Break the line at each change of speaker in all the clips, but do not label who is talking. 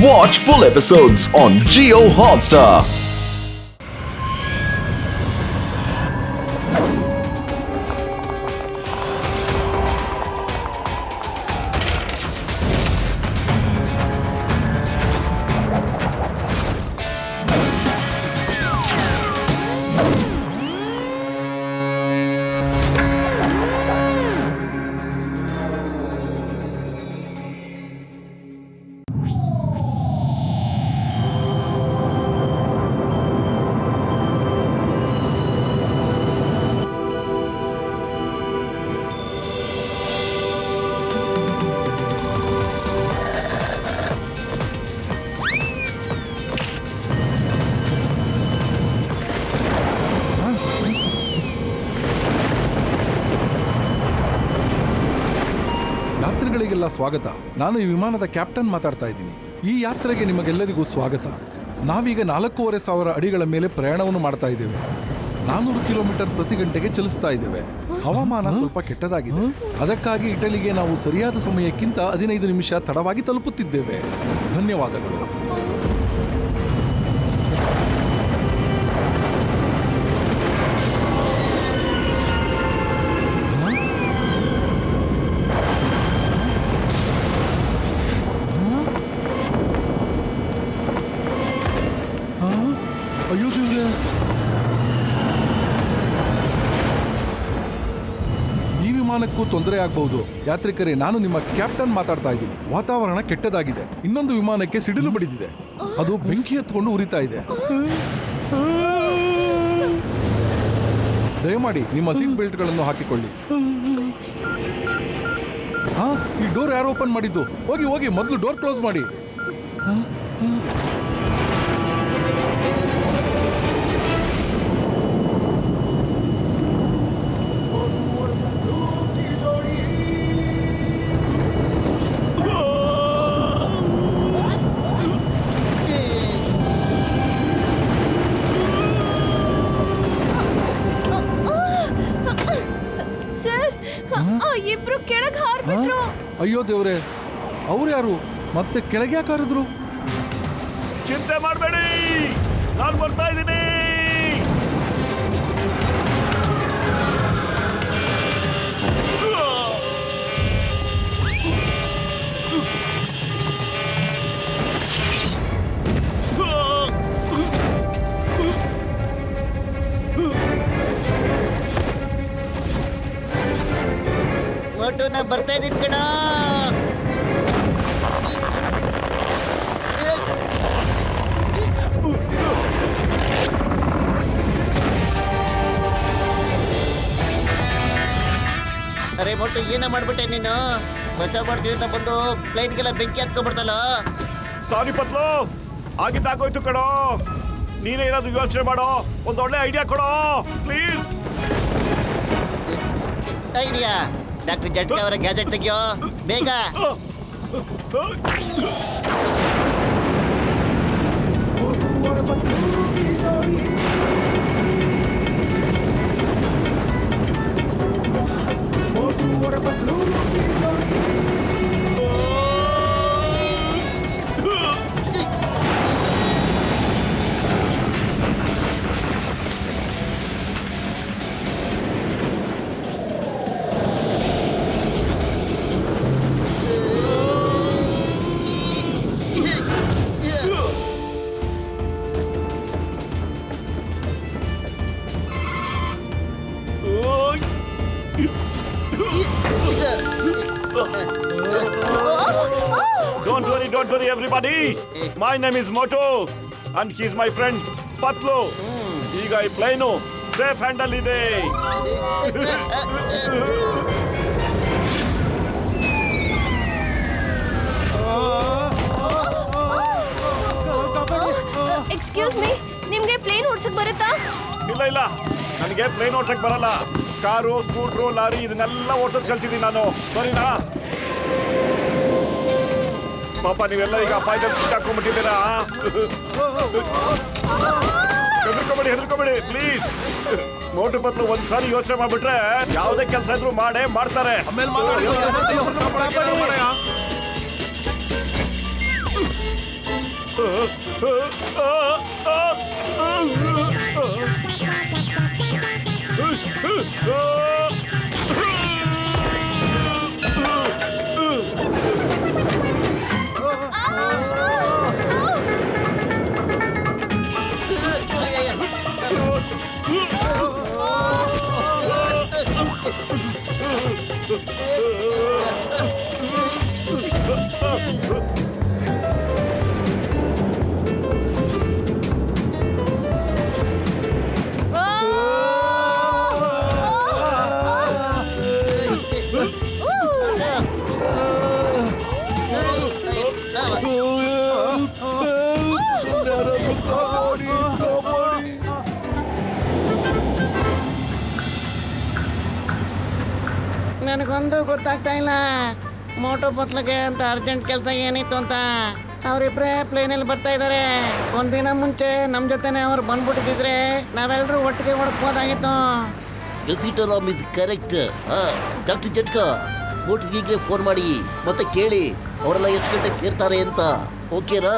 Watch full episodes on Jio Hotstar.
ಯಾತ್ರಿಗಳಿಗೆಲ್ಲ ಸ್ವಾಗತ. ನಾನು ಈ ವಿಮಾನದ ಕ್ಯಾಪ್ಟನ್ ಮಾತಾಡ್ತಾ ಇದ್ದೀನಿ. ಈ ಯಾತ್ರೆಗೆ ನಿಮಗೆಲ್ಲರಿಗೂ ಸ್ವಾಗತ. ನಾವೀಗ 4,500 ಅಡಿಗಳ ಮೇಲೆ ಪ್ರಯಾಣವನ್ನು ಮಾಡ್ತಾ ಇದ್ದೇವೆ. 400 ಕಿಲೋಮೀಟರ್ ಪ್ರತಿ ಗಂಟೆಗೆ ಚಲಿಸ್ತಾ ಇದ್ದೇವೆ. ಹವಾಮಾನ ಸ್ವಲ್ಪ ಕೆಟ್ಟದಾಗಿದೆ. ಅದಕ್ಕಾಗಿ ಇಟಲಿಗೆ ನಾವು ಸರಿಯಾದ ಸಮಯಕ್ಕಿಂತ 15 ನಿಮಿಷ ತಡವಾಗಿ ತಲುಪುತ್ತಿದ್ದೇವೆ. ಧನ್ಯವಾದಗಳು. ಅಯ್ಯೋ ದೇವ್ರೇ, ಈ ವಿಮಾನಕ್ಕೂ ತೊಂದರೆ ಆಗಬಹುದು. ಯಾತ್ರಿಕರೇ, ನಾನು ನಿಮ್ಮ ಕ್ಯಾಪ್ಟನ್ ಮಾತಾಡ್ತಾ ಇದ್ದೀನಿ. ವಾತಾವರಣ ಕೆಟ್ಟದಾಗಿದೆ. ಇನ್ನೊಂದು ವಿಮಾನಕ್ಕೆ ಸಿಡಿಲು ಬಡಿದಿದೆ. ಅದು ಬೆಂಕಿ ಹತ್ಕೊಂಡು ಉರಿತಾ ಇದೆ. ದಯಮಾಡಿ ನಿಮ್ಮ ಸೀಟ್ ಬೆಲ್ಟ್ಗಳನ್ನು ಹಾಕಿಕೊಳ್ಳಿ. ಈ ಡೋರ್ ಯಾರು ಓಪನ್ ಮಾಡಿದ್ದು? ಹೋಗಿ ಹೋಗಿ ಮೊದಲು ಡೋರ್ ಕ್ಲೋಸ್ ಮಾಡಿ.
ಇಬ್ರು ಕೆಳಗೆ ಹಾರ್ಬಿಟ್ರು.
ಅಯ್ಯೋ ದೇವ್ರೆ, ಅವ್ರು ಯಾರು? ಮತ್ತೆ ಕೆಳಗೆ ಯಾಕೆ ಹಾರಿದ್ರು?
ಚಿಂತೆ ಮಾಡಬೇಡಿ, ನಾನು ಬರ್ತಾ ಇದ್ದೀನಿ.
ನಾ ಬರ್ತಾ ಇದ್ದೀನಿ ಕಣ. ಅರೆ ಮೊಟ್ಟು, ಏನ ಮಾಡ್ಬಿಟ್ಟೆ ನೀನು? ಬಚಾವ್ ಮಾಡ್ತೀನಿ ಅಂತ ಬಂದು ಫ್ಲೈಟ್ಗೆಲ್ಲ ಬೆಂಕಿ ಹತ್ಕೊಂಡ್ಬಿಡ್ತಲ್ಲ.
ಸಾರಿ ಪತ್ಲು, ಆಗಿದ್ದಾಗೋಯ್ತು ಕಣೋ. ನೀನೇ ಏನಾದ್ರು ಯೋಚನೆ ಮಾಡೋ, ಒಂದು ಒಳ್ಳೆ ಐಡಿಯಾ ಕೊಡೋ ಪ್ಲೀಸ್.
ಐಡಿಯಾ? ಡಾಕ್ಟರ್ ಜಟ್ಕೆ ಅವರ ಗ್ಯಾಜೆಟ್ ತೆಗಿಯೋ ಬೇಗ.
Don't worry everybody. My name is Moto and he is my friend Patlu. ಈಗ ಈ ಪ್ಲೇನು ಸೇಫ್ ಹ್ಯಾಂಡಲ್ ಇದೆ.
ಎಕ್ಸ್ಕ್ಯೂಸ್ ಮೀ, ನಿಮ್ಗೆ ಪ್ಲೇನ್ ಓಡಿಸಕ್ ಬರುತ್ತಾ?
ಇಲ್ಲ, ನನಗೆ ಪ್ಲೇನ್ ಓಡ್ಸಕ್ ಬರಲ್ಲ. ಕಾರು, ಸ್ಕೂಟ್ರು, ಲಾರಿ ಇದನ್ನೆಲ್ಲ ಓಡ್ಸೋದ್ ಕಲ್ತಿದ್ದೀನಿ ನಾನು. ಸರಿನಾ? ಪಾಪ ನೀವೆಲ್ಲ ಈಗ ಅಪಾಯದಲ್ಲಿ ಸಿಕ್ಕಾಕೊಂಡ್ಬಿಟ್ಟಿದ್ದೀರಾ. ಹೆದರ್ಕೊಬೇಡಿ ಪ್ಲೀಸ್. ಮೋಟು ಪತ್ಲು ಒಂದ್ಸಾರಿ ಯೋಚನೆ ಮಾಡ್ಬಿಟ್ರೆ ಯಾವುದೇ ಕೆಲಸ ಇದ್ರು ಮಾಡ್ತಾರೆ.
ನನಗೊಂದು ಗೊತ್ತಾಗ್ತಾ ಇಲ್ಲ, ಮೋಟೋ ಪತ್ಲಗೆ ಅಂತ ಅರ್ಜೆಂಟ್ ಕೆಲಸ ಏನಿತ್ತು ಅಂತ. ಅವರಿಬ್ರೇ ಪ್ಲೇನಲ್ಲಿ ಬರ್ತಾ ಇದ್ದಾರೆ. ಒಂದಿನ ಮುಂಚೆ ನಮ್ಮ ಜೊತೆನೆ ಅವ್ರು ಬಂದ್ಬಿಟ್ಟಿದ್ರೆ ನಾವೆಲ್ಲರೂ ಒಟ್ಟಿಗೆ ಹೊಡ್ಕೋದಾಗಿತ್ತು.
ಗಸಿಟರಾಮ್ ಇಸ್ ಕರೆಕ್ಟ್. ಡಾಕ್ಟರ್ ಜಟ್ಕಾ, ಮೋಟ್ರಿಗೆ ಫೋನ್ ಮಾಡಿ ಮತ್ತೆ ಕೇಳಿ ಅವರೆಲ್ಲ ಎಷ್ಟು ಗಂಟೆಗೆ ಸೇರ್ತಾರೆ ಅಂತ. ಓಕೆನಾ?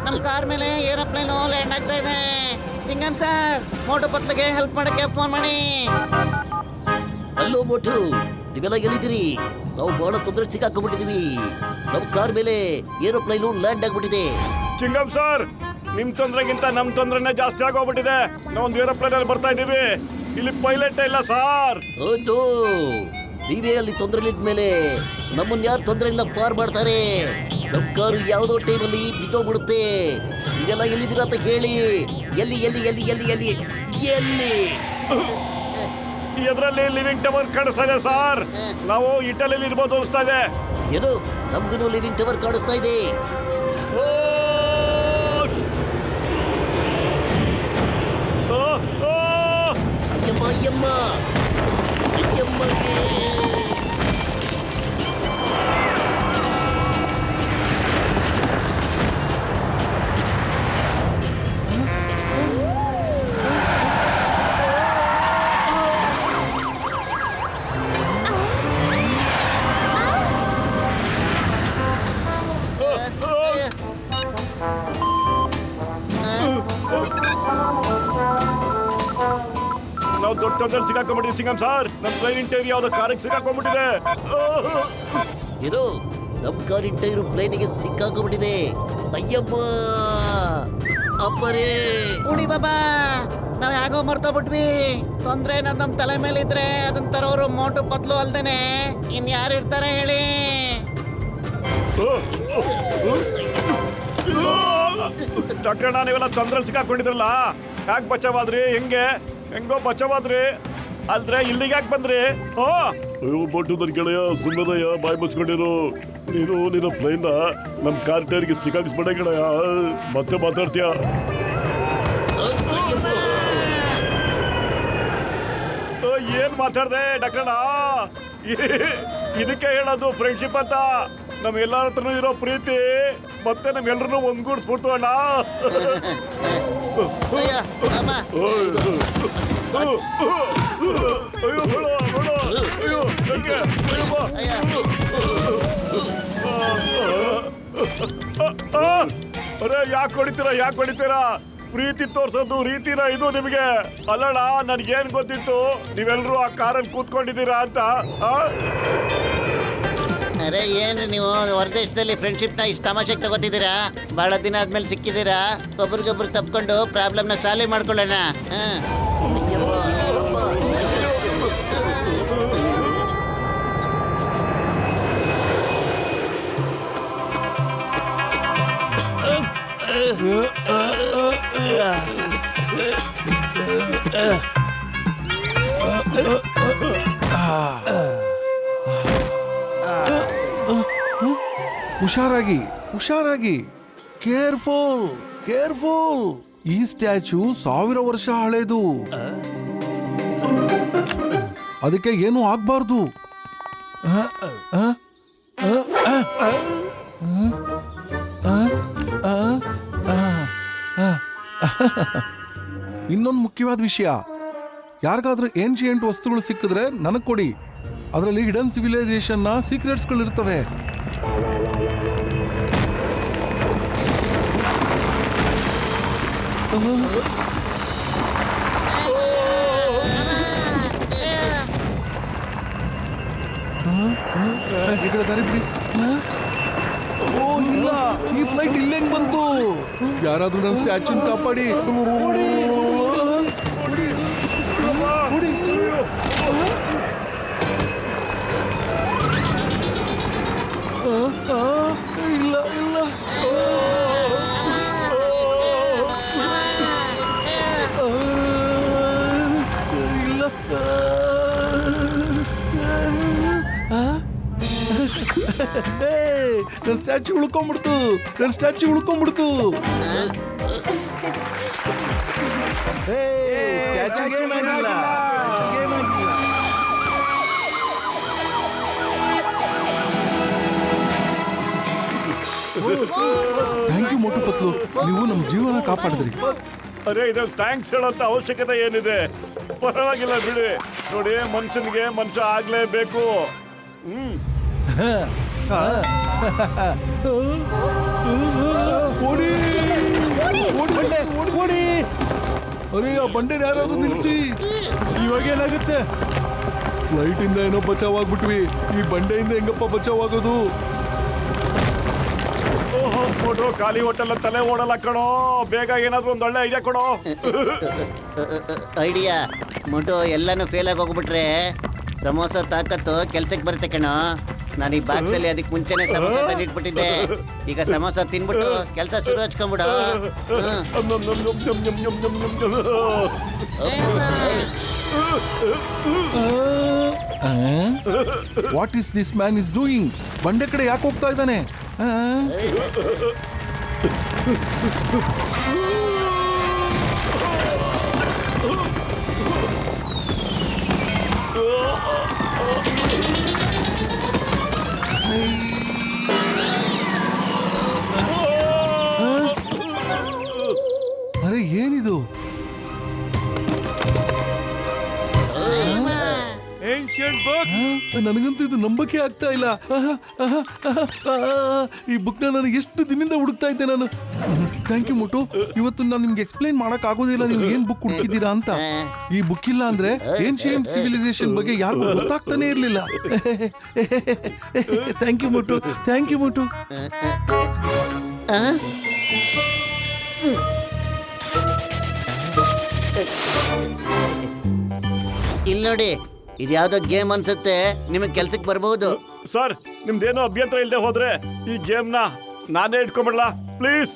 ನಮ್ಮ ಕಾರ್ ಮೇಲೆ ಏರೋಪ್ಲೇನ್ ಲ್ಯಾಂಡ್ ಆಗ್ತಾ ಇದೆ. ಸಿಂಗಂ ಸರ್, ಮೋಟೋ ಪತ್ಲಗೆ ಹೆಲ್ಪ್ ಮಾಡಕ್ಕೆ ಫೋನ್ ಮಾಡಿ.
ಹಲೋ ಮೋಟು, ನೀವೆಲ್ಲ ಎಲ್ಲಿದ್ದೀರಿ? ನಾವು ಬಹಳ ತೊಂದರೆ ಸಿಕ್ಕಾಕೊಂಡ್ಬಿಟ್ಟಿದೀವಿ. ನಮ್ಮ ಕಾರ್ ಮೇಲೆ ಏರೋಪ್ಲೈನು ಲ್ಯಾಂಡ್ ಆಗ್ಬಿಟ್ಟಿದೆ.
ಚಿಂಗಂ ಸರ್, ನಿಮ್ ತೊಂದ್ರೆಗಿಂತ ನಮ್ ತೊಂದ್ರೆನೇ ಜಾಸ್ತಿ ಆಗೋಗ್ಬಿಟ್ಟಿದೆ. ನಾವೊಂದು ಏರೋಪ್ಲೇನ್ ಅಲ್ಲಿ ಬರ್ತಾ ಇದೀವಿ. ಇಲ್ಲಿ ಪೈಲಟ್ ಇಲ್ಲ ಸರ್.
ಹೌದು, ನೀವೇ ಅಲ್ಲಿ ತೊಂದರೆ ಮೇಲೆ ನಮ್ಮನ್ನ ಯಾರು ತೊಂದರೆಯಿಂದ ಪಾರ್ ಮಾಡ್ತಾರೆ? ನಮ್ ಕಾರು ಯಾವುದೋ ಟೈಮಲ್ಲಿ ಬಿದ್ದೋಗ್ಬಿಡುತ್ತೆ. ನೀವೆಲ್ಲ ಎಲ್ಲಿದ್ದೀರಾ ಅಂತ ಹೇಳಿ. ಎಲ್ಲಿ ಎಲ್ಲಿ ಎಲ್ಲಿ ಎಲ್ಲಿ ಎಲ್ಲಿ ಎಲ್ಲಿ?
ಎದ್ರಲ್ಲಿ ಲಿವಿಂಗ್ ಟವರ್ ಕಾಣಿಸ್ತಾ ಇದೆ ಸರ್. ನಾವು ಇಟಲಿಯಲ್ಲಿ ಇರ್ಬೋದು ಅನಿಸ್ತಾ ಇದೆ.
ಏನು, ನಮ್ಗೂ ಲಿವಿಂಗ್ ಟವರ್ ಕಾಣಿಸ್ತಾ ಇದೆ. ಅಯ್ಯಮ್ಮ ಅಯ್ಯಮ್ಮ ಅಯ್ಯಮ್ಮಗೆ.
ನಾವು ದೊಡ್ಡ ತೊಂದರೆ ಸಿಕ್ಕಾಕೊಂಡ್ಬಿಟ್ಟಿದ್ವಿ ಚಿಂಗಂ ಸರ್. ನಮ್ಮ ಪ್ಲೇನ್ ಇಂಟೀರಿಯರ್ ಯಾವ್ದೋ ಕಾರಿಗೆ ಸಿಕ್ಕಾಕೊಂಡ್ಬಿಟ್ಟಿದೆ.
ಏನು, ನಮ್ ಕಾರಿನ ಟೈರು ಪ್ಲೇನಿಗೆ ಸಿಕ್ಕಾಕೊಂಡ್ಬಿಟ್ಟಿದೆ. ಅಯ್ಯಮ್ಮ ಅಪ್ಪರೇ.
ಉಡಿ ಬಾಬಾ, ನಾವ್ ಯಾಗೋ ಮರ್ತೋಗ್ಬಿಟ್ವಿ. ತೊಂದ್ರೆ ಏನಾದ್ರು ನಮ್ ತಲೆ ಮೇಲೆ ಇದ್ರೆ ಅದನ್ನ ತರೋರು ಮೋಟು ಪತ್ಲು ಅಲ್ದೇನೆ ಇನ್ಯಾರು ಇರ್ತಾರೆ ಹೇಳಿ?
ಡಾಕ್ಟರ್, ನೀವೆಲ್ಲ ತೊಂದ್ರೆ ಸಿಕ್ಕಾಕೊಂಡಿದ್ರಲ್ಲ, ಯಾಕೆ ಬಚಾವಾದ್ರಿ? ಹೆಂಗೋ ಬಚಾವಾದ್ರಿ ಅಲ್ದ್ರೆ ಇಲ್ಲಿಗೆ ಯಾಕೆ ಬಂದ್ರಿ? ಅಯ್ಯೋ ಬೋಟು ನನ್ ಗೆಳೆಯ, ಸುಮ್ಮದಯ್ಯ, ಬಾಯಿ ಮುಚ್ಕೊಂಡಿರು. ನೀನು ನಿನ್ನ ಪ್ಲೇನ್ ನಮ್ ಕಾರ್ ಟೈರ್ಗೆ ಸಿಕ್ಕಾಕ್ಸ್ಬೇಡ ಗೆಳೆಯ. ಮತ್ತೆ ಮಾತಾಡ್ತೀಯ? ಏನ್ ಮಾತಾಡ್ದೆ ಡಾಕ್ಟರ್ಣ? ಇದಕ್ಕೆ ಹೇಳೋದು ಫ್ರೆಂಡ್ಶಿಪ್ ಅಂತ. ನಮ್ ಎಲ್ಲಾರ ಹತ್ರನೂ ಇರೋ ಪ್ರೀತಿ ಮತ್ತೆ ನಮ್ಗೆಲ್ರನ್ನೂ ಒಂದ್ಗೂಡಿಸ್ಬಿಡ್ತು ಅಣ್ಣ. ಅಯ್ಯೋ ಬೇಡ ಬೇಡ, ಅಯ್ಯೋ ನಂಗೆ, ಅರೆ ಯಾಕೆ ಹೊಡಿತೀರಾ? ಪ್ರೀತಿ ತೋರ್ಸೋದು ರೀತಿನ ಇದು ನಿಮಗೆ? ಅಲ್ಲಣ್ಣ, ನನ್ಗೇನ್ ಗೊತ್ತಿತ್ತು ನೀವೆಲ್ರೂ ಆ ಕಾರಲ್ಲಿ ಕೂತ್ಕೊಂಡಿದ್ದೀರಾ ಅಂತ.
ಅರೆ ಏನ್ರಿ ನೀವು ಹೊರದೇಶದಲ್ಲಿ ಫ್ರೆಂಡ್ಶಿಪ್ನ ಇಷ್ಟು ತಮಾಷೆಗೆ ತಗೋತಿದ್ದೀರಾ? ಬಹಳ ದಿನ ಆದ್ಮೇಲೆ ಸಿಕ್ಕಿದ್ದೀರಾ. ಒಬ್ರಿಗೊಬ್ರು ತಪ್ಕೊಂಡು ಪ್ರಾಬ್ಲಮ್ನ ಸಾಲ್ವ್ ಮಾಡ್ಕೊಳ್ಳೋಣ.
ಹುಷಾರಾಗಿ, ಕೇರ್ಫುಲ್. ಈ ಸ್ಟ್ಯಾಚ್ಯೂ 1000 ವರ್ಷ ಹಳೇದು. ಅದಕ್ಕೆ ಏನೂ ಆಗ್ಬಾರ್ದು. ಇನ್ನೊಂದು ಮುಖ್ಯವಾದ ವಿಷಯ, ಯಾರಿಗಾದ್ರೂ ಏನ್ಶಿಯಂಟ್ ವಸ್ತುಗಳು ಸಿಕ್ಕಿದ್ರೆ ನನಗೆ ಕೊಡಿ. ಅದರಲ್ಲಿ ಹಿಡನ್ ಸಿವಿಲೈಸೇಷನ್ನ ಸೀಕ್ರೆಟ್ಸ್ಗಳಿರ್ತವೆ. ಓ ಇಲ್ಲ, ಈ ಫ್ಲೈಟ್ ಇಲ್ಲೇ ಬಂತು. ಯಾರಾದ್ರೂ ನನ್ನ ಸ್ಟ್ಯಾಚ್ಯೂನ್ ಕಾಪಾಡಿ. ಇಲ್ಲ ಇಲ್ಲ ನನ್ನ ಸ್ಟ್ಯಾಚ್ಯೂ ಉಳ್ಕೊಂಡ್ಬಿಡ್ತು. ಥ್ಯಾಂಕ್ ಯು ಮೋಟು ಪತ್ಲು, ನೀವು ನಮ್ಮ ಜೀವನ ಕಾಪಾಡಿದ್ರಿ.
ಅರೆ ಇದ್ರಲ್ಲಿ ಥ್ಯಾಂಕ್ಸ್ ಹೇಳೋಂತ ಅವಶ್ಯಕತೆ ಏನಿದೆ? ಪರವಾಗಿಲ್ಲ ಬಿಡಿ. ನೋಡಿ, ಮನುಷ್ಯನಿಗೆ ಮನುಷ್ಯ ಆಗ್ಲೇಬೇಕು.
ಅರೆ ಆ ಬಂಡೆನ ಯಾರಾದ್ರೂ ನಿಲ್ಸಿ. ಇವಾಗ ಏನಾಗುತ್ತೆ? ಫ್ಲೈಟ್ ಇಂದ ಏನೋ ಬಚಾವ್ ಆಗ್ಬಿಟ್ವಿ. ಈ ಬಂಡೆಯಿಂದ ಹೆಂಗಪ್ಪ ಬಚಾವ್ ಆಗೋದು?
ಓಹೋ ನೋಡ್ರು, ಖಾಲಿ ಹೋಟೆಲ್ ತಲೆ ಓಡಲ್ಲ ಕಣೋ. ಬೇಗ ಏನಾದ್ರೂ ಒಂದು ಒಳ್ಳೆ ಐಡಿಯಾ ಕೊಡೋ.
ಐಡಿಯಾ ಮೊಟು ಎಲ್ಲಾನು ಫೇಲ್ ಆಗಿ ಹೋಗ್ಬಿಟ್ರೆ ಸಮೋಸ ತಾಕತ್ತು ಕೆಲ್ಸಕ್ಕೆ ಬರುತ್ತೆ ಕಣೋ. ನಾನು ಈ ಬಾಕ್ಸ್ ಅಲ್ಲಿ ಅದಕ್ಕೆ ಮುಂಚೆನೆ ಸಮೋಸ ತಂದಿಟ್ಬಿಟ್ಟಿದ್ದೆ. ಈಗ ಸಮೋಸ ತಿನ್ಬಿಟ್ಟು ಕೆಲಸ ಶುರು ಹಚ್ಕೊಂಡ್ಬಿಡು.
What is this man is doing? ಬಂಡೆ ಕಡೆ ಯಾಕೆ ಹೋಗ್ತಾ ಇದ್ದಾನೆ? ಅರೆ ಏನಿದು? ನನಗಂತೂ ಇದು ನಂಬಕ್ಕೆ ಆಗ್ತಾ ಇಲ್ಲ. ಈ ಬುಕ್ನ ನಾನು ಎಷ್ಟು ದಿನದಿಂದ ಹುಡುಕ್ತಾ ಇದ್ದೆ ನಾನು. Thank you Motu. ಇವತ್ತು ನಾನು ನಿಮ್ಗೆ ಎಕ್ಸ್ಪ್ಲೈನ್ ಮಾಡಕ್ ಆಗೋದಿಲ್ಲ ನೀವು ಏನ್ ಬುಕ್ ಹುಡುಕಿದ್ದೀರಾ ಅಂತ. ಈ ಬುಕ್ ಇಲ್ಲ ಅಂದ್ರೆ ಏನ್ಶಿಯಂಟ್ ಸಿವಿಲೈಸೇಷನ್ ಬಗ್ಗೆ ಯಾರಿಗೂ ಗೊತ್ತಾಗ್ತಾನೆ ಇರ್ಲಿಲ್ಲ. Thank you Motu.
ಇಲ್ಲಿ ನೋಡಿ, ಇದ್ಯಾವುದೋ ಗೇಮ್ ಅನ್ಸುತ್ತೆ. ನಿಮಗೆ ಕೆಲ್ಸಕ್ಕೆ ಬರ್ಬಹುದು.
ಸರ್, ನಿಮ್ದೇನೋ ಅಭ್ಯಂತರ ಇಲ್ಲದೆ ಹೋದ್ರೆ ಈ ಗೇಮ್ನ ನಾನೇ ಇಟ್ಕೊಂಡ್ಬಿಡ್ಲಾ ಪ್ಲೀಸ್?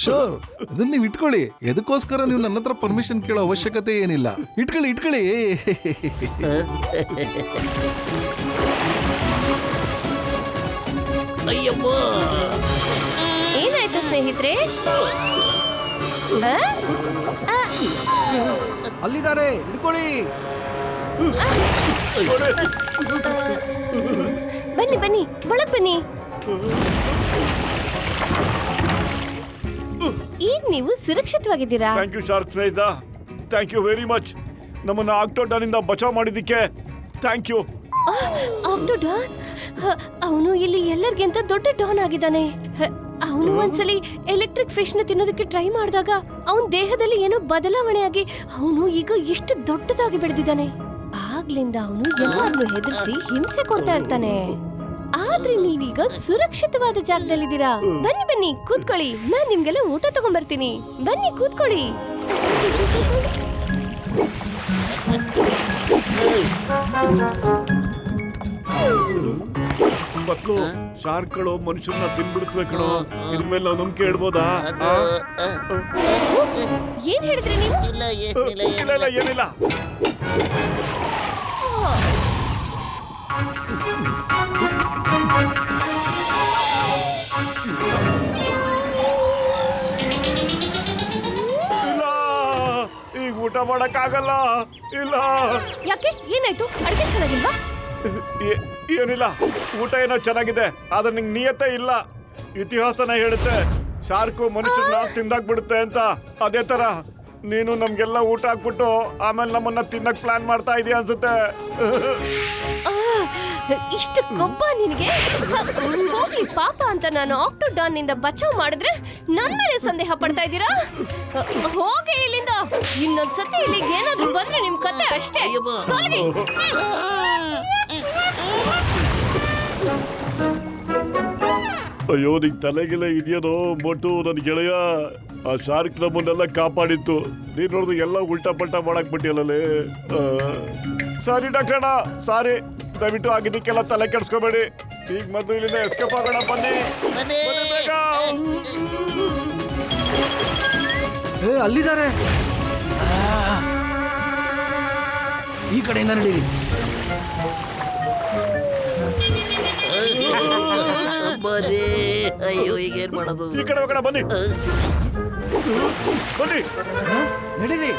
ಶೋರ್ ಅದನ್ನ ನೀವು ಇಟ್ಕೊಳ್ಳಿ. ಎದಕ್ಕೋಸ್ಕರ ನೀವು ನನ್ನ ಹತ್ರ ಪರ್ಮಿಷನ್ ಕೇಳೋ ಅವಶ್ಯಕತೆ ಏನಿಲ್ಲ. ಇಟ್ಕೊಳ್ಳಿ.
ಏನಾಯ್ತು ಸ್ನೇಹಿತರೆ?
ಅಲ್ಲಿದ್ದಾರೆ, ಹಿಡ್ಕೊಳ್ಳಿ.
ಬನ್ನಿ ಒಳಗ್ ಬನ್ನಿ. ಈಗ ನೀವು ಸುರಕ್ಷಿತವಾಗಿದ್ದೀರಾ?
ಥ್ಯಾಂಕ್ ಯು ಶಾರ್ಕ್ ಸ್ನೇಹಿತ. Thank you very much. ನಮ್ಮನ್ನ ಆಕ್ಟೋಡಾನ್ ಇಂದ ಬಚಾವ್ ಮಾಡಿದ್ದಕ್ಕೆ ಥ್ಯಾಂಕ್ ಯು.
ಆಕ್ಟೋಡಾನ್? ಅವನು ಇಲ್ಲಿ ಎಲ್ಲರಿಗಿಂತ ದೊಡ್ಡ ಡಾನ್ ಆಗಿದ್ದಾನೆ. ಅವನು ಒಂದ್ಸಲಿ ಎಲೆಕ್ಟ್ರಿಕ್ ಫಿಶ್ ನ ತಿನ್ನೋದಕ್ಕೆ ಟ್ರೈ ಮಾಡಿದಾಗ ಅವನ ದೇಹದಲ್ಲಿ ಏನೋ ಬದಲಾವಣೆಯಾಗಿ ಅವನು ಈಗ ಎಷ್ಟು ದೊಡ್ಡದಾಗಿ ಬೆಳೆದಿದ್ದಾನೆ. ಆಗ್ಲಿಂದ ಅವನು ಎಲ್ಲರನ್ನು ಹೆದರ್ಸಿ ಹಿಂಸೆ ಕೊಡ್ತಾ ಇರ್ತಾನೆ. ಆದ್ರೆ ನೀವೀಗ ಸುರಕ್ಷಿತವಾದ ಜಾಗದಲ್ಲಿದ್ದೀರಾ. ಬನ್ನಿ ಕೂತ್ಕೊಳ್ಳಿ. ನಾನ್ ನಿಮ್ಗೆಲ್ಲ ಊಟ ತಗೊಂಡ್ಬರ್ತೀನಿ. ಬನ್ನಿ ಕೂತ್ಕೊಳ್ಳಿ.
ಮಕ್ಕಳು, ಶಾರ್ಕ್ಗಳು ಮನುಷ್ಯರನ್ನ ತಿನ್ಬಿಡ್ತವೆ ಕಣೋ. ಇದ್ರ ಮೇಲೆ ನಾವು ನಂಬಿಕೆ ಇಡ್ಬೋದಾ?
ಏನ್ ಹೇಳಿದ್ರಿ ನೀವು?
ಇಲ್ಲ ಏನಿಲ್ಲ. ಈಗ ಊಟ ಮಾಡಕ್ಕಾಗಲ್ಲ. ಇಲ್ಲ
ಯಾಕೆ ಏನಾಯ್ತು? ಅಡಿಗೆ ಚೆನ್ನಾಗಿಲ್ವಾ?
ಏನಿಲ್ಲ, ಊಟ ಏನೋ ಚೆನ್ನಾಗಿದೆ, ಆದ್ರೆ ನಿಂಗೆ ನಿಯತ್ತೆ ಇಲ್ಲ. ಇತಿಹಾಸನ ಹೇಳುತ್ತೆ ಶಾರ್ಕು ಮನುಷ್ಯರನ್ನ ತಿಂದಾಕ್ಬಿಡುತ್ತೆ ಅಂತ. ಅದೇ ತರ ನೀನು ನಮ್ಗೆಲ್ಲ ಊಟ ಹಾಕ್ಬಿಟ್ಟು ಆಮೇಲೆ ನಮ್ಮನ್ನ ತಿನ್ನಕ್ ಪ್ಲಾನ್ ಮಾಡ್ತಾ ಇದೀಯ ಅನ್ಸುತ್ತೆ.
ಇಷ್ಟು ಕೊಬ್ಬ ನಿನಗೆ? ಹೋಗ್ಲಿ ಪಾಪ ಅಂತ ನಾನು ಆಕ್ಟೋಡಾನ್ ನಿಂದ ಬಚಾವ್ ಮಾಡಿದ್ರೆ ನನ್ ಮೇಲೆ ಸಂದೇಹ ಪಡ್ತಾ ಇದ್ದೀರಾ? ಹೋಗಿ ಇಲ್ಲಿಂದ. ಇನ್ನೊಂದ್ಸತಿ ಇಲ್ಲಿಗೆ ಏನಾದ್ರೂ ಬಂದ್ರೆ ನಿಮ್ ಕತೆ ಅಷ್ಟೇ. ತೊಲಗಿ.
ಅಯ್ಯೋ, ನಿಂಗೆ ತಲೆಗಿಲ್ಲ ಇದೆಯೇನೋ ಮೊಟ್ಟು ನನ್ ಗೆಳೆಯ. ಆ ಶಾರ್ಕ್ ನಮ್ಮನ್ನೆಲ್ಲ ಕಾಪಾಡಿತ್ತು, ನೀನ್ ನೋಡಿದ್ರೆ ಎಲ್ಲ ಉಲ್ಟಾ ಪಲ್ಟಾ ಮಾಡಕ್ ಬಿಟ್ಟಿಯಲ್ಲೇ. ಸಾರಿ ಡಾಕ್ಟರ್, ಸಾರಿ. ದಯವಿಟ್ಟು ಆಗಿದ್ದಕ್ಕೆಲ್ಲ ತಲೆ ಕೆಡ್ಸ್ಕೋಬೇಡಿ. ಈಗ ಮೊದಲು ಇಲ್ಲಿಂದ ಎಸ್ಕೇಪ್ ಆಗೋಣ. ಬನ್ನಿ
ಬನ್ನಿ.
ಬೇಗ.
ಅಲ್ಲಿದ್ದಾರೆ. ಈ ಕಡೆಯಿಂದ ನಡೀರಿ.
ಬರೀ ಅಯ್ಯೋ, ಈಗ ಏನ್ ಮಾಡೋದು?
ಈ ಕಡೆ ಹೋಗೋಣ, ಬನ್ನಿ ಬನ್ನಿ.
ನಡೀರಿ.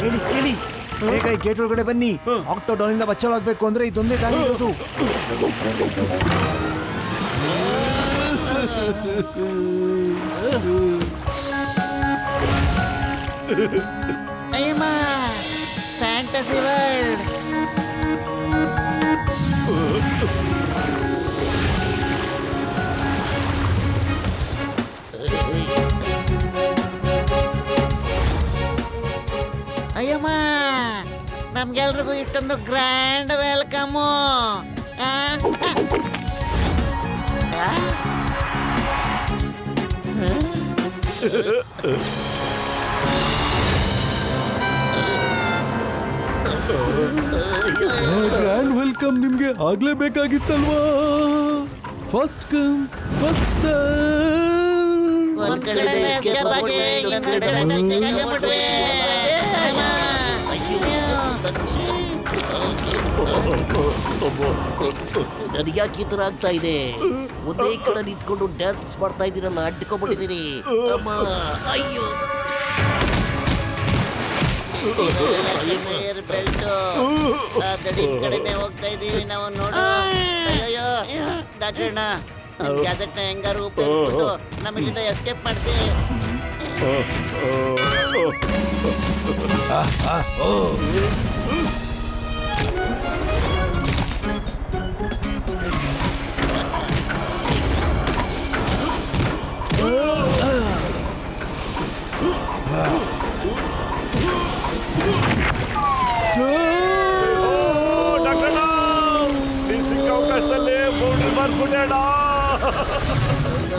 ಕೇಳಿ ಕೇಳಿ, ಬೇಗ ಈ ಗೇಟ್ ಒಳಗಡೆ ಬನ್ನಿ. ಆಕ್ಟೋಡಾನ್ ಇಂದ ಬಚಾವಾಗಬೇಕು ಅಂದ್ರೆ ಇದೊಂದೇ ದಾರಿ ಇರೋದು.
ಅಯ್ಯಮ್ಮ, ಫ್ಯಾಂಟಸಿ ವರ್ಲ್ಡ್. ಅಯ್ಯಮ್ಮ, ನಮ್ಗೆಲ್ರಿಗೂ ಇಷ್ಟೊಂದು ಗ್ರ್ಯಾಂಡ್ ವೆಲ್ಕಮು.
ಗ್ರ್ಯಾಂಡ್ ವೆಲ್ಕಮ್ ನಿಮ್ಗೆ ಆಗ್ಲೇಬೇಕಾಗಿತ್ತಲ್ವಾ? First come first serve.
ಒಂದ್ ಕಡೆ escape ಆಗಿ, ಇನ್ನೊಂದ್ ಕಡೆ ಸಿಕ್ಕಾಕೊಂಡ್ಬಿಟ್ವಿ.
ನನಗ್ಯಾಕೆ ಈ ತರ ಆಗ್ತಾ ಇದೆ? ಒಂದೇ ಕಡೆ ನಿಂತ್ಕೊಂಡು ಡ್ಯಾನ್ಸ್ ಮಾಡ್ತಾ ಇದ್ದೀರಲ್ಲ, ಅಡ್ಕೊಂಡ್ಬಿಟ್ಟಿದ್ದೀನಿ. ಅಮ್ಮ, ಅಯ್ಯೋ.
ಬೆಲ್ಟ್ ದಡಿ ಕಡೆನೆ ಹೋಗ್ತಾ ಇದೀವಿ ನಾವು. ನೋಡು, ಅಯ್ಯೋ ಡಾಕ್ಟರ್ನ ಗ್ಯಾಜೆಟ್ನ ಹೆಂಗಾರು ಉಪಯೋಗಿಸ್ಬಿಟ್ಟು ನಮ್ಮಿಲ್ಲಿಂದ ಎಸ್ಕೇಪ್ ಮಾಡಿಸಿ.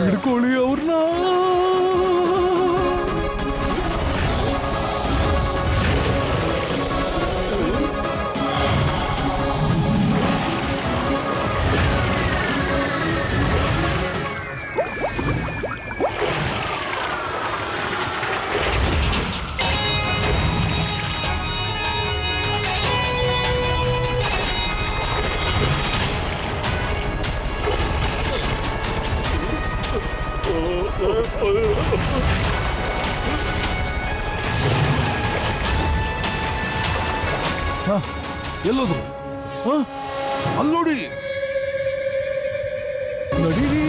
ಹಿಡ್ಕೊಳ್ಳಿ ಅವ್ರನ್ನ. ಎಲ್ಲೋದ್ರು? ಅಲ್ಲೋಡಿ, ನಡೀರಿ.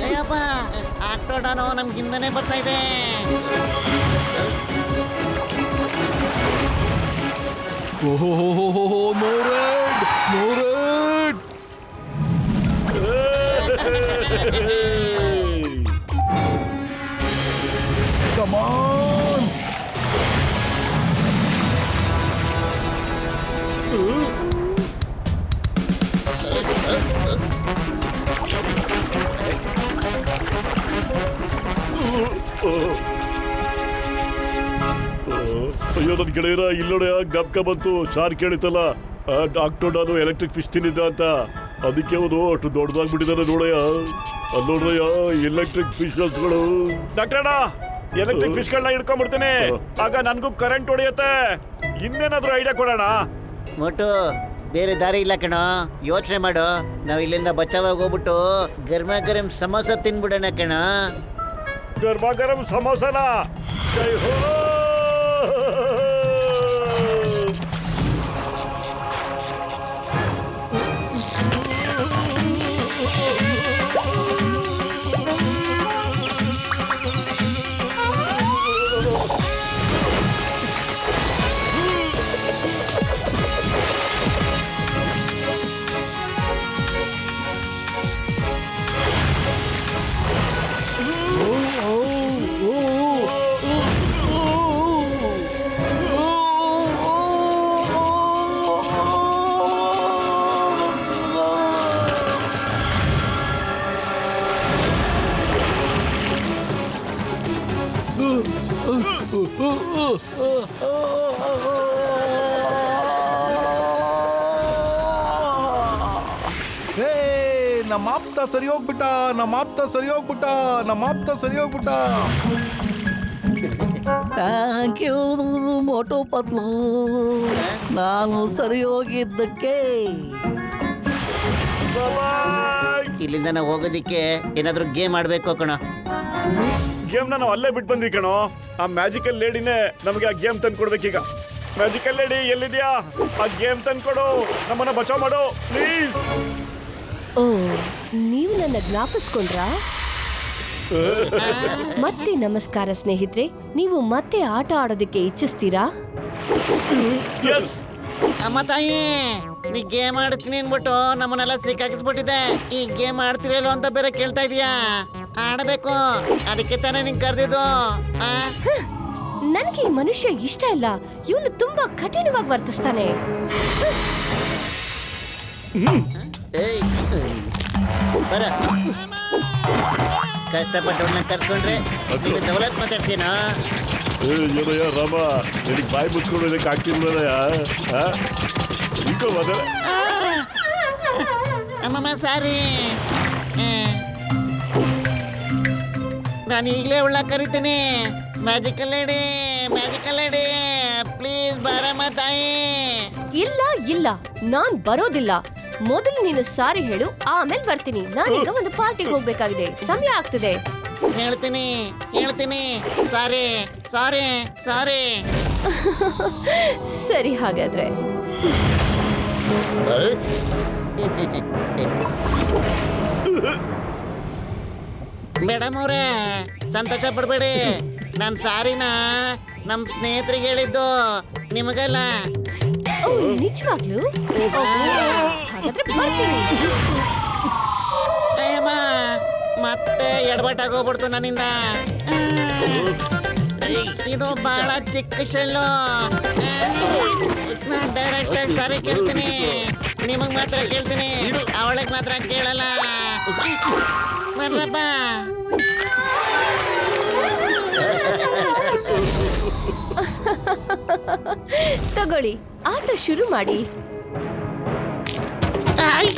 ಅಯ್ಯಪ್ಪ, ಆಕ್ಟೋಡಾನು ನಮ್ಗಿಂದನೇ ಬರ್ತಾ ಇದೆ.
ಓಹೋ, no red, no red. Come on.
ಅಯ್ಯೋ, ನನ್ ಗೆಳೆಯರ ಇಲ್ಲೋಡ ಜ್ಞಾಪಕ ಬಂತು. ಶಾರ್ಕ್ ಹೇಳಿತಲ್ಲ ಆಕ್ಟೋಡಾನು ಎಲೆಕ್ಟ್ರಿಕ್ ಫಿಶ್ ತಿನ್ನಿದ್ದ ಅಂತ. ಅದಕ್ಕೆ ಅವನು ಅಷ್ಟು ದೊಡ್ಡದಾಗ್ಬಿಟ್ಟಿದ್ದಾನೆ ನೋಡಯ್ಯ. ಅಲ್ಲಿ ನೋಡ್ರಯ್ಯ, ಎಲೆಕ್ಟ್ರಿಕ್ ಫಿಶ್ಗಳು. ಡಾಕ್ಟರ್, ಎಲೆಕ್ಟ್ರಿಕ್ ಫಿಶ್ಗಳನ್ನ ಹಿಡ್ಕೊಂಡ್ಬಿಡ್ತೀನಿ, ಆಗ ನನ್ಗೂ ಕರೆಂಟ್ ಹೊಡೆಯುತ್ತೆ. ಇನ್ನೇನಾದ್ರೂ ಐಡಿಯಾ ಕೊಡೋಣ?
ಮೊಟ್ಟು, ಬೇರೆ ದಾರಿ ಇಲ್ಲ ಕಣೋ. ಯೋಚನೆ ಮಾಡು. ನಾವ್ ಇಲ್ಲಿಂದ ಬಚಾವಾಗಿ ಹೋಗ್ಬಿಟ್ಟು ಗರ್ಮ ಗರಂ ಸಮೋಸ ತಿನ್ಬಿಡೋಣ ಕಣೋ.
ಗರ್ಭ ಗರಂ ಸಮೋಸನ ಜೈ ಹೋ.
ಹೇ ನಮ್ಮ ಆಪ್ತ ಸರಿ ಹೋಗ್ಬಿಟ್ಟ, ನಮ್ಮ ಆಪ್ತ ಸರಿ ಹೋಗ್ಬಿಟ್ಟ, ನಮ್ಮ ಆಪ್ತ ಸರಿ ಹೋಗ್ಬಿಟ್ಟ.
ಥ್ಯಾಂಕ್ ಯು ಮೋಟು ಪತ್ಲು, ನಾನು ಸರಿ ಹೋಗಿದ್ದಕ್ಕೆ.
ಇಲ್ಲಿಂದ ನಾವು ಹೋಗೋದಿಕ್ಕೆ ಏನಾದ್ರೂ ಗೇಮ್ ಆಡ್ಬೇಕು ಕಣ.
ಗೇಮ್ನ ನಾವು ಅಲ್ಲೇ ಬಿಟ್ಟು ಬಂದ್ವಿ ಕಣೋ. ಆ ಮ್ಯಾಜಿಕಲ್ ಲೇಡಿನೇ ನಮಗೆ ಆ ಗೇಮ್ ತಂದು ಕೊಡ್ಬೇಕೀಗ. ಮ್ಯಾಜಿಕಲ್ ಲೇಡಿ ಎಲ್ಲಿದ್ಯಾ? ಆ ಗೇಮ್ ತಂದು ಕೊಡು, ನಮ್ಮನ್ನ ಬಚಾವ್ ಮಾಡು ಪ್ಲೀಸ್.
ಓ, ನೀವು ನನ್ನ ಜ್ಞಾಪಿಸ್ಕೊಂಡ್ರಾ? ಮತ್ತೆ ನಮಸ್ಕಾರ ಸ್ನೇಹಿತರೆ, ನೀವು ಮತ್ತೆ ಆಟ ಆಡೋದಕ್ಕೆ ಇಚ್ಛಿಸ್ತೀರಾ?
ಎಸ್.
ಅಮ್ಮ ತಾಯಿ, ನೀ ಗೇಮ್ ಆಡ್ತೀನಿ ಅನ್ಬಿಟ್ಟು ನಮ್ಮನ್ನೆಲ್ಲ ಸಿಕ್ಕಾಕಿಸ್ಬಿಟ್ಟಿದೆ. ಈ ಗೇಮ್ ಆಡ್ತಿರಲ್ಲ ಅಂತ ಬೇರೆ ಕೇಳ್ತಾ ಇದೀಯಾ? ಆಡಬೇಕು, ಅದಕ್ಕೆ ತಾನೇ ನಿಂಗೆ ಕರೆದಿದ್ದು.
ನನಗೆ ಈ ಮನುಷ್ಯ ಇಷ್ಟ ಇಲ್ಲ. ಇವನು ತುಂಬಾ ಕಠಿಣವಾಗಿ ವರ್ತಿಸ್ತಾನೆ.
ಏಯ್, ಬರ. ಕಷ್ಟಪಟ್ಟವನ್ನ ಕರ್ಸ್ಕೊಂಡ್ರೆ ನೀನು ದೌಲತ್ ಮಾತಾಡ್ತೀನಾ?
ಏನಯ್ಯ ರಾಮ, ನಿನಗೆ ಬಾಯಿ ಮುಚ್ಕೊಳ್ಳೋದಕ್ಕೆ ಆಗ್ತಿಲ್ಲಯ್ಯ.
ಅಮ್ಮಮ್ಮ ಸಾರಿ, ನಾನು ಈಗಲೇ ಉಳ್ಳ ಕರಿತೀನಿ. Magical lady, magical lady, please ಬಾರಮ್ಮ ತಾಯಿ.
ಇಲ್ಲ ಇಲ್ಲ, ನಾನ್ ಬರೋದಿಲ್ಲ. ಮೊದಲು ನೀನು ಸಾರಿ ಹೇಳು, ಆಮೇಲೆ ಬರ್ತೀನಿ. ನಾನೀಗ ಒಂದು ಪಾರ್ಟಿಗೆ ಹೋಗ್ಬೇಕಾಗಿದೆ, ಸಮಯ ಆಗ್ತಿದೆ.
ಹೇಳ್ತೀನಿ ಹೇಳ್ತೀನಿ, ಸಾರಿ ಸಾರಿ ಸಾರಿ.
ಸರಿ, ಹಾಗಾದ್ರೆ
ಮೇಡಮ್ ಅವರೇ, ಸಂತೋಷ ಪಡ್ಬೇಡಿ. ನಾನು ಸಾರಿನ ನಮ್ಮ ಸ್ನೇಹಿತರಿಗೆ ಹೇಳಿದ್ದು, ನಿಮಗಲ್ಲ.
ಓ, ನಿಜವಾಗ್ಲೂ? ಹಾಗಾದ್ರೆ ಬರ್ತೀನಿ.
ಅಯ್ಯಮ್ಮ, ಮತ್ತೆ ಎಡವಟ್ಟಾಗೋಗ್ಬಿಡ್ತು ನನ್ನಿಂದ. ಇದು ಬಹಳ ಚಿಕ್ಕ ಶೆಲ್ಲು. ನಾನು ಡೈರೆಕ್ಟ್ ಆಗಿ ಸಾರಿ ಕೇಳ್ತೀನಿ, ನಿಮಗ್ ಮಾತ್ರ ಕೇಳ್ತೀನಿ, ಅವಳಿಗೆ ಮಾತ್ರ ಕೇಳಲ್ಲ. ಬರ್ರಪ್ಪ.
ತಗೊಳ್ಳಿ, ಆಟ ಶುರು ಮಾಡಿ.
ಆಯ್.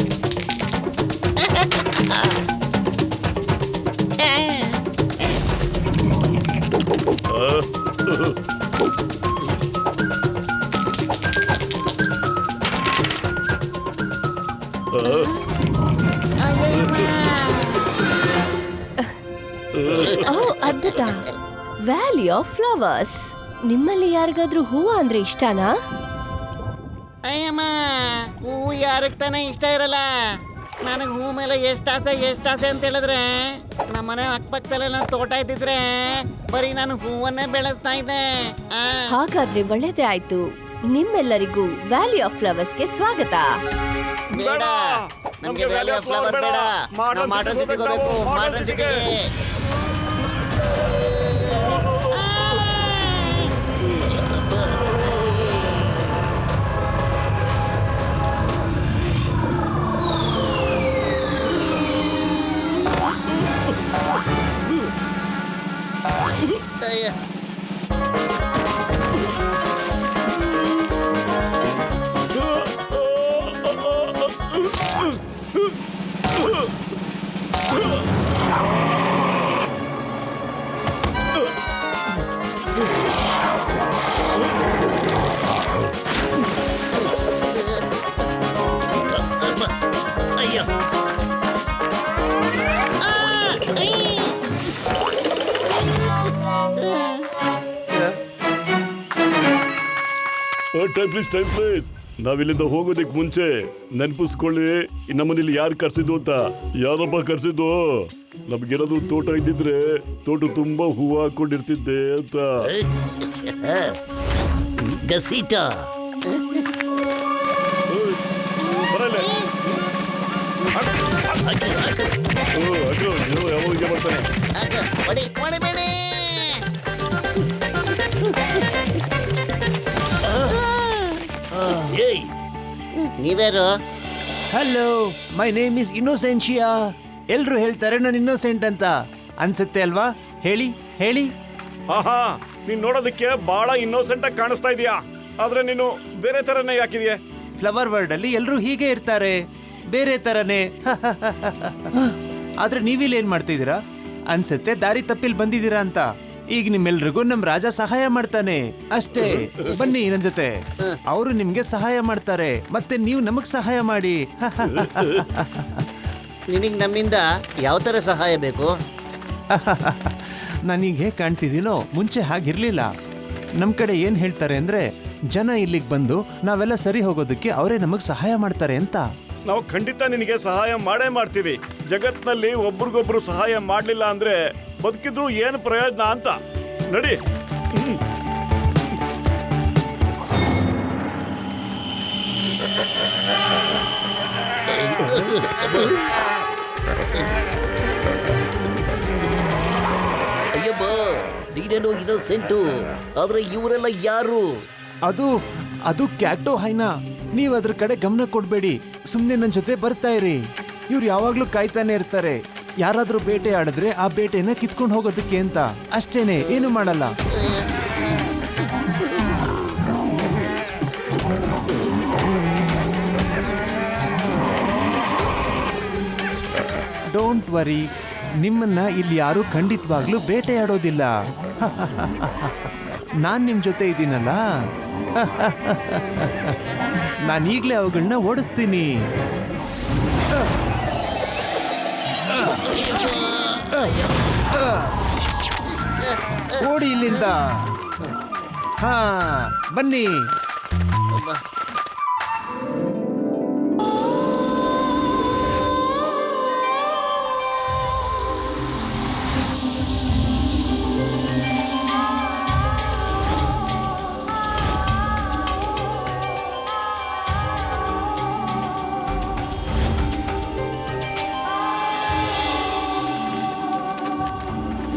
ಓ, ಅದ್ಭುತ. Valley of flowers. ನಿಮ್ಮಲ್ಲಿ ಯಾರಿಗಾದ್ರೂ ಹೂವು ಅಂದ್ರೆ ಇಷ್ಟನಾ?
ಅಯ್ಯಮ್ಮ, ಹೂವು ಯಾರಿಗೆ ತಾನೇ ಇಷ್ಟ ಇರಲ್ಲ. ನನಗೆ ಹೂ ಮೇಲೆ ಎಷ್ಟಾಸೆ ಅಂತ ಹೇಳಿದ್ರೆ, ನಮ್ಮನೆ ಅಕ್ಕಪಕ್ಕದಲ್ಲೆಲ್ಲ ತೋಟ ಇದ್ದಿದ್ರೆ ಬರೀ ನಾನು ಹೂವನ್ನೇ ಬೆಳೆಸ್ತಾ ಇದ್ದೆ.
ಹಾಗಾದ್ರೆ ಒಳ್ಳೇದೇ ಆಯ್ತು. ನಿಮ್ಮೆಲ್ಲರಿಗೂ ವ್ಯಾಲಿ ಆಫ್ ಫ್ಲವರ್ಸ್ಗೆ ಸ್ವಾಗತ.
ಬೇಡ, ನಮ್ಗೆ ವ್ಯಾಲಿ ಆಫ್ ಫ್ಲವರ್ ಬೇಡ. ನಾವು ಮಾಡರ್ನ್ ಸಿಟಿಗೆ ಹೋಗ್ಬೇಕು, ಮಾಡರ್ನ್ ಸಿಟಿಗೆ. ಅಯ್ಯ, ಅಯ್ಯ.
ಟೈಮ್ ಪ್ಲೀಸ್ ನಾವಿಲ್ಲಿಂದ ಹೋಗೋದಕ್ಕೆ ಮುಂಚೆ ನೆನಪಿಸ್ಕೊಳ್ಳಿ ನಮ್ಮನೇಲಿ ಯಾರು ಕರ್ಸಿದ್ದು ಅಂತ. ಯಾರಪ್ಪ ಕರ್ಸಿದ್ದು? ನಮ್ಗೇನಾದ್ರು ತೋಟ ಇದ್ದಿದ್ರೆ ತೋಟ ತುಂಬಾ ಹೂವು ಹಾಕೊಂಡಿರ್ತಿದ್ದೆ ಅಂತ.
ಗಸೀಟ
ಬರಲ್ಲ ಯಾವಾಗ ಬರ್ತಾನೆ.
ಹೊಡಿಬೇಡಿ.
ಏಯ್
ನೀವ್ಯಾರು?
Hello, my name is Innocentia. ಎಲ್ರು ಹೇಳ್ತಾರೆ ನಾನು ಇನ್ನೋಸೆಂಟ್ ಅಂತ. ಅನ್ಸುತ್ತೆ ಅಲ್ವಾ? ಹೇಳಿ ಹೇಳಿ.
ಆಹಾ, ನೀನ್ ನೋಡೋದಕ್ಕೆ ಬಹಳ ಇನ್ನೋಸೆಂಟ್ ಆಗಿ ಕಾಣಿಸ್ತಾ ಇದೀಯಾ, ಆದ್ರೆ ನೀನು ಬೇರೆ ತರನೇ ಯಾಕಿದೆಯಾ?
ಫ್ಲವರ್ ವರ್ಡ್ ಅಲ್ಲಿ ಎಲ್ರು ಹೀಗೆ ಇರ್ತಾರೆ, ಬೇರೆ ತರನೇ. ಆದ್ರೆ ನೀವಿಲ್ಲಿ ಏನ್ ಮಾಡ್ತಿದ್ದೀರಾ? ಅನ್ಸುತ್ತೆ ದಾರಿ ತಪ್ಪಿಲ್ ಬಂದಿದ್ದೀರಾ ಅಂತ. ಈಗ ನಿಮ್ಮೆಲ್ರಿಗೂ ನಮ್ ರಾಜ ಸಹಾಯ ಮಾಡ್ತಾನೆ ಅಷ್ಟೇ. ಬನ್ನಿ ನನ್ ಜೊತೆ, ಅವರು ನಿಮ್ಗೆ ಸಹಾಯ ಮಾಡ್ತಾರೆ, ಮತ್ತೆ ನೀವು ನಮಗ್ ಸಹಾಯ ಮಾಡಿ.
ನಿನಗ್ ನಮ್ಮಿಂದ ಯಾವ ತರ ಸಹಾಯ ಬೇಕು?
ನಾನೀಗ ಹೇಗೆ ಕಾಣ್ತಿದ್ದೀನೋ ಮುಂಚೆ ಹಾಗಿರ್ಲಿಲ್ಲ. ನಮ್ ಕಡೆ ಏನ್ ಹೇಳ್ತಾರೆ ಅಂದ್ರೆ, ಜನ ಇಲ್ಲಿಗೆ ಬಂದು ನಾವೆಲ್ಲ ಸರಿ ಹೋಗೋದಕ್ಕೆ ಅವರೇ ನಮಗ್ ಸಹಾಯ ಮಾಡ್ತಾರೆ ಅಂತ.
ನಾವು ಖಂಡಿತ ನಿನಗೆ ಸಹಾಯ ಮಾಡೇ ಮಾಡ್ತೀವಿ. ಜಗತ್ನಲ್ಲಿ ಒಬ್ರಿಗೊಬ್ರು ಸಹಾಯ ಮಾಡ್ಲಿಲ್ಲ ಅಂದ್ರೆ ಬದುಕಿದ್ರು ಏನು ಪ್ರಯೋಜನ ಅಂತ. ನಡಿ.
ಅಯ್ಯಮ್ಮ, ನೀನೇನೋ ಇನ್ನೋಸೆಂಟು, ಆದ್ರೆ ಇವರೆಲ್ಲ ಯಾರು?
ಅದು ಕ್ಯಾಟೋ ಹೈನಾ. ನೀವ್ ಅದ್ರ ಕಡೆ ಗಮನ ಕೊಡ್ಬೇಡಿ, ಸುಮ್ನೆ ನನ್ ಜೊತೆ ಬರ್ತಾ ಇರಿ. ಇವ್ರು ಯಾವಾಗ್ಲೂ ಕಾಯ್ತಾನೆ ಇರ್ತಾರೆ, ಯಾರಾದ್ರೂ ಬೇಟೆ ಆಡಿದ್ರೆ ಆ ಬೇಟೆನ ಕಿತ್ಕೊಂಡು ಹೋಗೋದಕ್ಕೆ ಅಂತ. ಅಷ್ಟೇನೆ, ಏನು ಮಾಡಲ್ಲ. ಡೋಂಟ್ ವರಿ, ನಿಮ್ಮನ್ನ ಇಲ್ಲಿ ಯಾರು ಖಂಡಿತವಾಗ್ಲೂ ಬೇಟೆಯಾಡೋದಿಲ್ಲ. ನಾನ್ ನಿಮ್ ಜೊತೆ ಇದ್ದೀನಲ್ಲ. ನಾನೀಗ್ಲೇ ಅವುಗಳನ್ನ ಓಡಿಸ್ತೀನಿ. ಓಡಿ ಇಲ್ಲಿಂದ. ಹಾ, ಬನ್ನಿ.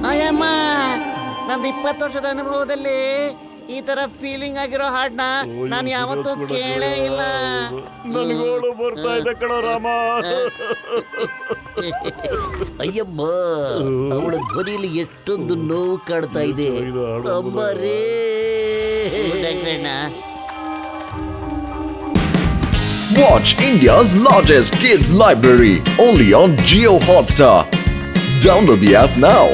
ಅಯ್ಯಮ್ಮ, ನಂದು 20 ವರ್ಷದ ಅನುಭವದಲ್ಲಿ ಈ ತರ ಫೀಲಿಂಗ್ ಆಗಿರೋ ಹಾಡ್ನ ನಾನು ಯಾವತ್ತೂ ಕೇಳೇ ಇಲ್ಲ.
ನನಗೋಳು ಬರ್ತಾ ಇದೆ ಕಣೋ ರಾಮ.
ಅಯ್ಯಮ್ಮ, ಅವಳ ಧ್ವನಿಯಲ್ಲಿ ಎಷ್ಟೊಂದು ನೋವು ಕಾಡ್ತಾ ಇದೆ. ಅಮ್ಮರೇ.
Watch India's largest kids library only on Jio Hotstar. Download the app now.